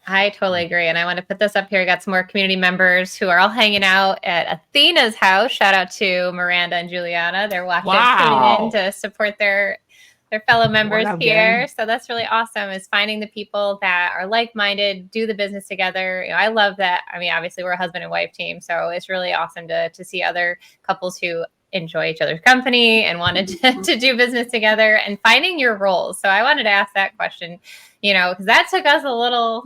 I totally agree. And I want to put this up here. I got some more community members who are all hanging out at Athena's house. Shout out to Miranda and Juliana. They're watching, tuning in to support their fellow members here. Gang. So that's really awesome, is finding the people that are like-minded, do the business together. I love that. I mean, obviously we're a husband and wife team, so it's really awesome to see other couples who enjoy each other's company and wanted to do business together, and finding your roles. So I wanted to ask that question, because that took us a little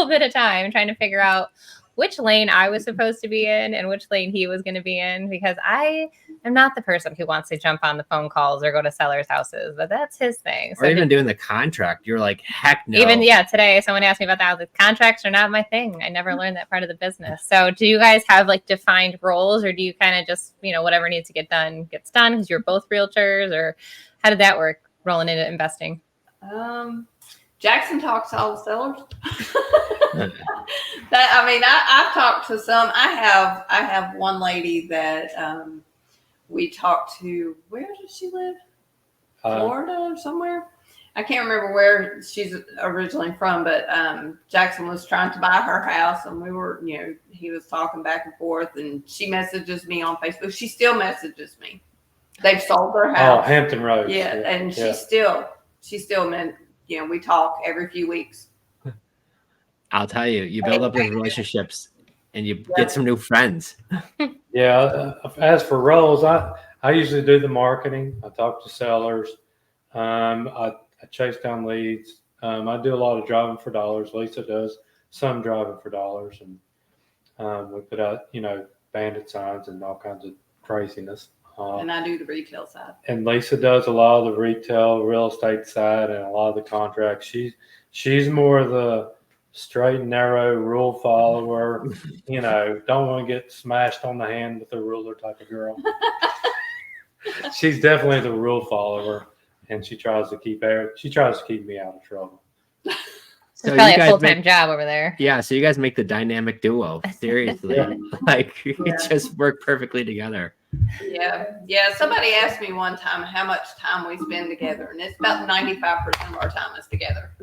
bit of time trying to figure out which lane I was supposed to be in and which lane he was going to be in, because I am not the person who wants to jump on the phone calls or go to sellers' houses, but that's his thing. So even doing the contract, you're like, heck no. Even, today someone asked me about that. The contracts are not my thing. I never learned that part of the business. So do you guys have like defined roles, or do you kind of just, whatever needs to get done gets done because you're both realtors, or how did that work rolling into investing? Jackson talks to all the sellers. I've talked to some. I have one lady that we talked to. Where does she live? Florida or somewhere. I can't remember where she's originally from, but Jackson was trying to buy her house, and we were, he was talking back and forth, and she messages me on Facebook. She still messages me. They've sold their house. Oh, Hampton Road. Yeah, and she still meant, we talk every few weeks. I'll tell you, you build up those relationships and you get some new friends. Yeah. As for roles, I usually do the marketing. I talk to sellers. I chase down leads. I do a lot of driving for dollars. Lisa does some driving for dollars, and we put out, bandit signs and all kinds of craziness. And I do the retail side. And Lisa does a lot of the retail real estate side and a lot of the contracts. She's more of the straight and narrow rule follower. Don't want to get smashed on the hand with a ruler type of girl. She's definitely the rule follower. And she tries to keep me out of trouble. So it's probably a full-time job over there. Yeah, so you guys make the dynamic duo. Seriously. You just work perfectly together. Yeah. Somebody asked me one time how much time we spend together, and it's about 95% of our time is together.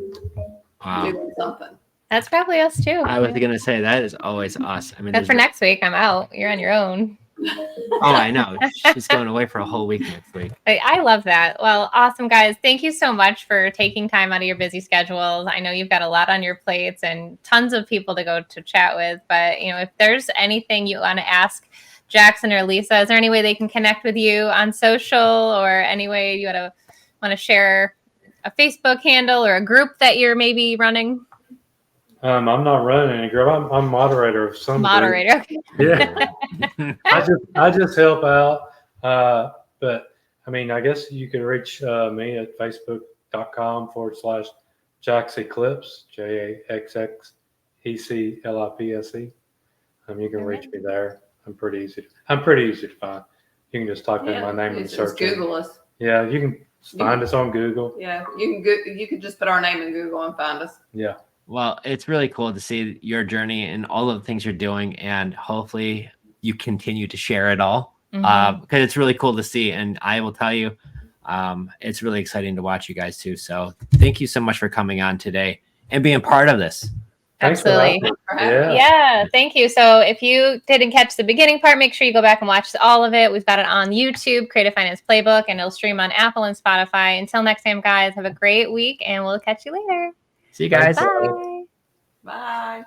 Wow. Doing something. That's probably us too. I was gonna say that is always us. I mean, but for next week, I'm out. You're on your own. Oh, I know. She's going away for a whole week next week. I love that. Well, awesome, guys. Thank you so much for taking time out of your busy schedules. I know you've got a lot on your plates and tons of people to go to chat with. But, if there's anything you want to ask Jackson or Lisa, is there any way they can connect with you on social, or any way you want to share a Facebook handle or a group that you're maybe running? I'm not running any group. I'm moderator of some moderator. Group. Yeah. I just help out. But I mean, I guess you can reach me at facebook.com/JaxEclipse, JaxXEclipse. You can reach me there. I'm pretty easy to find. You can just type in my name and search. Just Google us. Yeah, you can find us on Google. Yeah, you can just put our name in Google and find us. Yeah. Well, it's really cool to see your journey and all of the things you're doing, and hopefully you continue to share it all, because it's really cool to see. And I will tell you, it's really exciting to watch you guys too. So thank you so much for coming on today and being part of this. Absolutely. Yeah, thank you. So if you didn't catch the beginning part, make sure you go back and watch all of it. We've got it on YouTube, Creative Finance Playbook, and it'll stream on Apple and Spotify. Until next time, guys, have a great week, and we'll catch you later. See you guys. Bye. Bye.